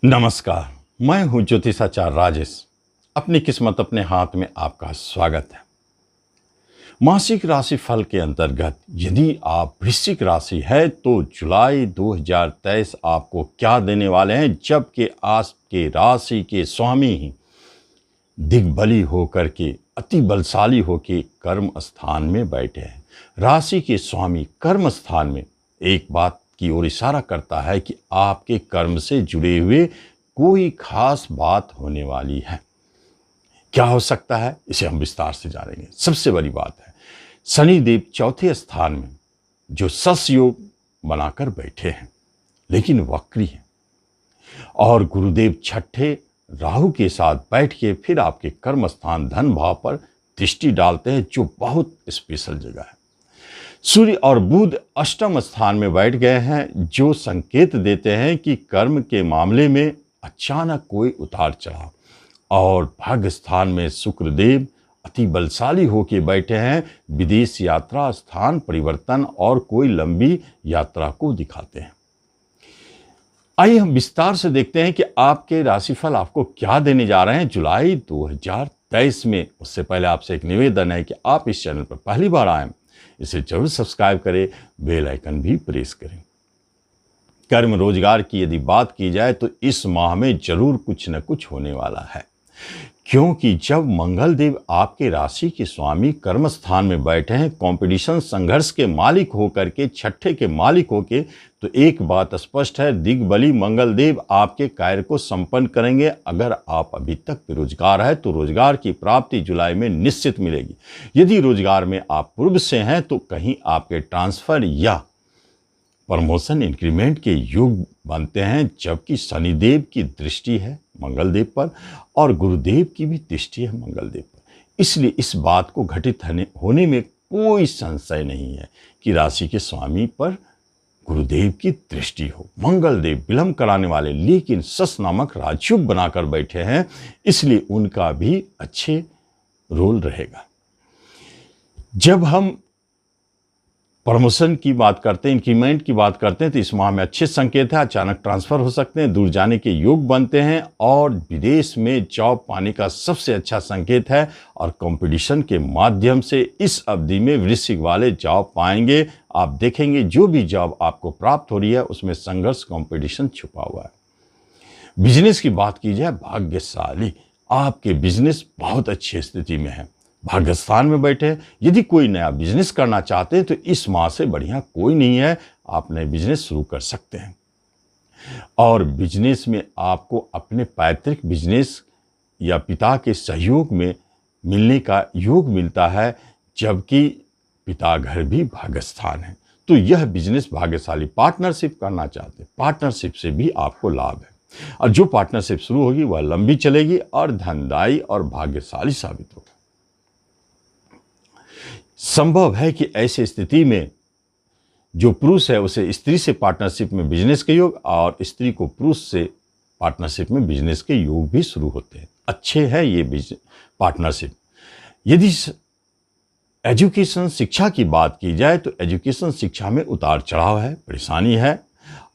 नमस्कार। मैं हूं ज्योतिषाचार्य राजेश। अपनी किस्मत अपने हाथ में आपका स्वागत है। मासिक राशि फल के अंतर्गत यदि आप वृश्चिक राशि है तो जुलाई 2023 आपको क्या देने वाले हैं, जबकि आपके राशि के स्वामी ही दिग्बली होकर के अति बलशाली होकर कर्म स्थान में बैठे हैं। राशि के स्वामी कर्म स्थान में एक बात की ओर इशारा करता है कि आपके कर्म से जुड़े हुए कोई खास बात होने वाली है। क्या हो सकता है, इसे हम विस्तार से जानेंगे। सबसे बड़ी बात है, शनिदेव चौथे स्थान में जो सस योग बनाकर बैठे हैं लेकिन वक्री हैं, और गुरुदेव छठे राहु के साथ बैठ के फिर आपके कर्म स्थान धन भाव पर दृष्टि डालते हैं, जो बहुत स्पेशल जगह है। सूर्य और बुध अष्टम स्थान में बैठ गए हैं, जो संकेत देते हैं कि कर्म के मामले में अचानक कोई उतार चढ़ाव। और भाग्य स्थान में शुक्रदेव अति बलशाली होकर बैठे हैं, विदेश यात्रा, स्थान परिवर्तन और कोई लंबी यात्रा को दिखाते हैं। आइए हम विस्तार से देखते हैं कि आपके राशिफल आपको क्या देने जा रहे हैं जुलाई 2023 में। उससे पहले आपसे एक निवेदन है कि आप इस चैनल पर पहली बार आए, इसे जरूर सब्सक्राइब करें, बेल आइकन भी प्रेस करें। कर्म रोजगार की यदि बात की जाए तो इस माह में जरूर कुछ न कुछ होने वाला है, क्योंकि जब मंगल देव आपके राशि के स्वामी कर्म स्थान में बैठे हैं, कंपटीशन संघर्ष के मालिक होकर के, छठे के मालिक होके, तो एक बात स्पष्ट है, दिग्बली मंगल देव आपके कार्य को संपन्न करेंगे। अगर आप अभी तक बेरोजगार है तो रोजगार की प्राप्ति जुलाई में निश्चित मिलेगी। यदि रोजगार में आप पूर्व से हैं तो कहीं आपके ट्रांसफर या प्रमोशन इंक्रीमेंट के योग बनते हैं, जबकि शनिदेव की दृष्टि है मंगल देव पर और गुरुदेव की भी दृष्टि है मंगल देव पर। इसलिए इस बात को घटित होने में कोई संशय नहीं है कि राशि के स्वामी पर गुरुदेव की दृष्टि हो। मंगल देव विलंब कराने वाले लेकिन सस नामक राजयोग बनाकर बैठे हैं, इसलिए उनका भी अच्छे रोल रहेगा। जब हम प्रमोशन की बात करते हैं, इंक्रीमेंट की बात करते हैं, तो इस माह में अच्छे संकेत है। अचानक ट्रांसफर हो सकते हैं, दूर जाने के योग बनते हैं और विदेश में जॉब पाने का सबसे अच्छा संकेत है। और कंपटीशन के माध्यम से इस अवधि में वृश्चिक वाले जॉब पाएंगे। आप देखेंगे जो भी जॉब आपको प्राप्त हो रही है उसमें संघर्ष, कंपटीशन छुपा हुआ है। बिजनेस की बात की जाए, भाग्यशाली आपके बिजनेस बहुत अच्छी स्थिति में है, भाग्य स्थान में बैठे। यदि कोई नया बिजनेस करना चाहते हैं तो इस माह से बढ़िया कोई नहीं है, आप नए बिजनेस शुरू कर सकते हैं। और बिजनेस में आपको अपने पैतृक बिजनेस या पिता के सहयोग में मिलने का योग मिलता है, जबकि पिता घर भी भाग्य स्थान है। तो यह बिजनेस भाग्यशाली। पार्टनरशिप करना चाहते हैं, पार्टनरशिप से भी आपको लाभ है, और जो पार्टनरशिप शुरू होगी वह लंबी चलेगी और धनदायी और भाग्यशाली साबित होगी। संभव है कि ऐसी स्थिति में जो पुरुष है उसे स्त्री से पार्टनरशिप में बिजनेस के योग, और स्त्री को पुरुष से पार्टनरशिप में बिजनेस के योग भी शुरू होते हैं। अच्छे हैं ये पार्टनरशिप। यदि एजुकेशन शिक्षा की बात की जाए तो एजुकेशन शिक्षा में उतार चढ़ाव है, परेशानी है,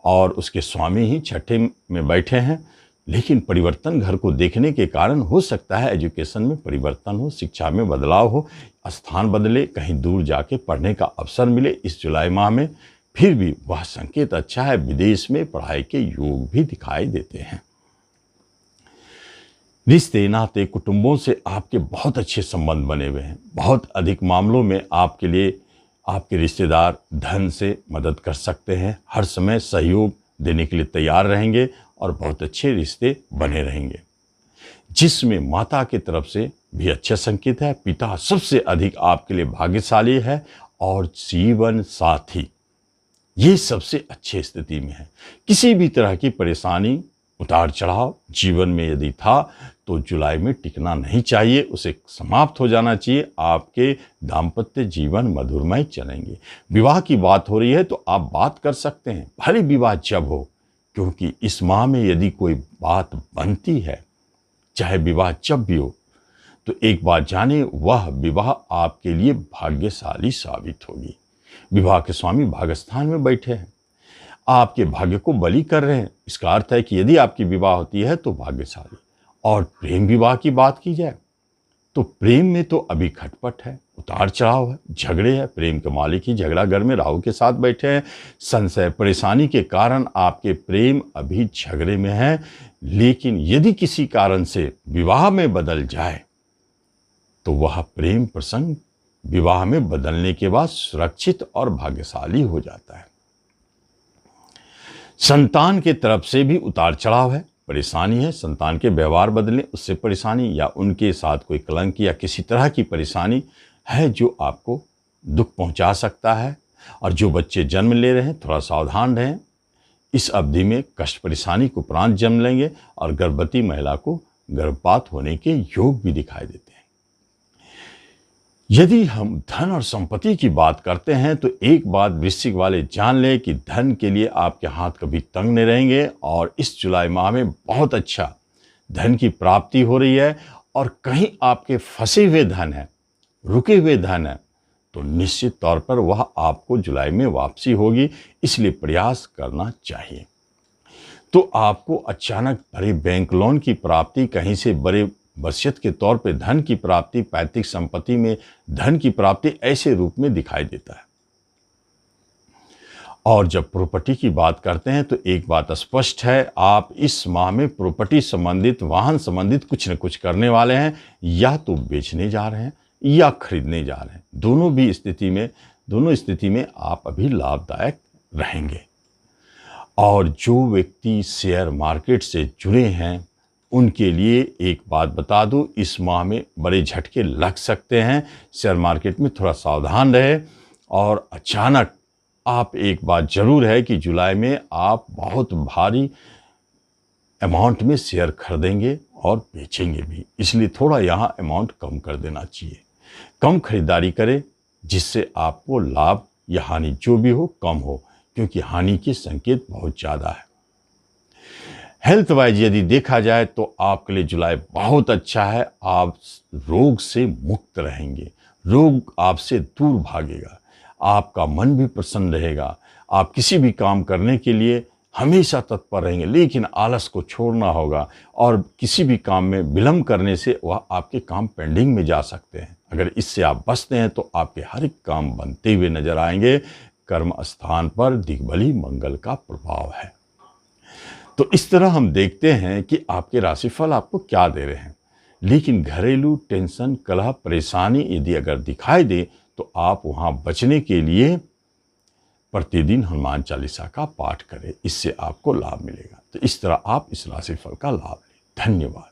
और उसके स्वामी ही छठे में बैठे हैं। लेकिन परिवर्तन घर को देखने के कारण हो सकता है एजुकेशन में परिवर्तन हो, शिक्षा में बदलाव हो, स्थान बदले, कहीं दूर जाके पढ़ने का अवसर मिले इस जुलाई माह में। फिर भी वह संकेत अच्छा है, विदेश में पढ़ाई के योग भी दिखाई देते हैं। रिश्ते नाते कुटुंबों से आपके बहुत अच्छे संबंध बने हुए हैं। बहुत अधिक मामलों में आपके लिए आपके रिश्तेदार धन से मदद कर सकते हैं, हर समय सहयोग देने के लिए तैयार रहेंगे और बहुत अच्छे रिश्ते बने रहेंगे, जिसमें माता की तरफ से भी अच्छे संकेत है। पिता सबसे अधिक आपके लिए भाग्यशाली है, और जीवन साथी ये सबसे अच्छी स्थिति में है। किसी भी तरह की परेशानी, उतार चढ़ाव जीवन में यदि था तो जुलाई में टिकना नहीं चाहिए, उसे समाप्त हो जाना चाहिए। आपके दाम्पत्य जीवन मधुरमय चलेंगे। विवाह की बात हो रही है तो आप बात कर सकते हैं, भले विवाह जब हो, क्योंकि इस माह में यदि कोई बात बनती है, चाहे विवाह जब भी हो, तो एक बात जाने, वह विवाह आपके लिए भाग्यशाली साबित होगी। विवाह के स्वामी भाग्यस्थान में बैठे हैं। आपके भाग्य को बलि कर रहे हैं। इसका अर्थ है कि यदि आपकी विवाह होती है तो भाग्यशाली। और प्रेम विवाह की बात की जाए तो प्रेम में तो अभी खटपट है, उतार चढ़ाव है, झगड़े हैं। प्रेम के मालिक ही झगड़ा घर में राहु के साथ बैठे हैं। संशय परेशानी के कारण आपके प्रेम अभी झगड़े में है, लेकिन यदि किसी कारण से विवाह में बदल जाए तो वह प्रेम प्रसंग विवाह में बदलने के बाद सुरक्षित और भाग्यशाली हो जाता है। संतान के तरफ से भी उतार चढ़ाव है, परेशानी है। संतान के व्यवहार बदले उससे परेशानी, या उनके साथ कोई कलंक या किसी तरह की परेशानी है जो आपको दुख पहुंचा सकता है। और जो बच्चे जन्म ले रहे हैं थोड़ा सावधान रहें, इस अवधि में कष्ट परेशानी को उपरांत जन्म लेंगे और गर्भवती महिला को गर्भपात होने के योग भी दिखाई देते हैं। यदि हम धन और संपत्ति की बात करते हैं तो एक बात वृश्चिक वाले जान लें कि धन के लिए आपके हाथ कभी तंग नहीं रहेंगे और इस जुलाई माह में बहुत अच्छा धन की प्राप्ति हो रही है। और कहीं आपके फंसे हुए धन है, रुके हुए धन है, तो निश्चित तौर पर वह आपको जुलाई में वापसी होगी, इसलिए प्रयास करना चाहिए। तो आपको अचानक बड़े बैंक लोन की प्राप्ति, कहीं से बड़े वसीयत के तौर पे धन की प्राप्ति, पैतृक संपत्ति में धन की प्राप्ति ऐसे रूप में दिखाई देता है। और जब प्रॉपर्टी की बात करते हैं तो एक बात स्पष्ट है, आप इस माह में प्रॉपर्टी संबंधित, वाहन संबंधित कुछ न कुछ करने वाले हैं, या तो बेचने जा रहे हैं या खरीदने जा रहे हैं। दोनों स्थिति में आप अभी लाभदायक रहेंगे। और जो व्यक्ति शेयर मार्केट से जुड़े हैं उनके लिए एक बात बता दूं, इस माह में बड़े झटके लग सकते हैं। शेयर मार्केट में थोड़ा सावधान रहे। और अचानक आप, एक बात जरूर है कि जुलाई में आप बहुत भारी अमाउंट में शेयर खरीदेंगे और बेचेंगे भी, इसलिए थोड़ा यहाँ अमाउंट कम कर देना चाहिए। कम खरीदारी करें जिससे आपको लाभ या हानि जो भी हो कम हो, क्योंकि हानि के संकेत बहुत ज़्यादा है। हेल्थ वाइज यदि देखा जाए तो आपके लिए जुलाई बहुत अच्छा है। आप रोग से मुक्त रहेंगे, रोग आपसे दूर भागेगा, आपका मन भी प्रसन्न रहेगा। आप किसी भी काम करने के लिए हमेशा तत्पर रहेंगे, लेकिन आलस को छोड़ना होगा। और किसी भी काम में विलंब करने से वह आपके काम पेंडिंग में जा सकते हैं। अगर इससे आप बचते हैं तो आपके हर एक काम बनते हुए नजर आएंगे। कर्म स्थान पर दिग्बली मंगल का प्रभाव है। तो इस तरह हम देखते हैं कि आपके राशिफल आपको क्या दे रहे हैं। लेकिन घरेलू टेंशन, कलह, परेशानी यदि अगर दिखाई दे तो आप वहां बचने के लिए प्रतिदिन हनुमान चालीसा का पाठ करें, इससे आपको लाभ मिलेगा। तो इस तरह आप इस राशिफल का लाभ लें। धन्यवाद।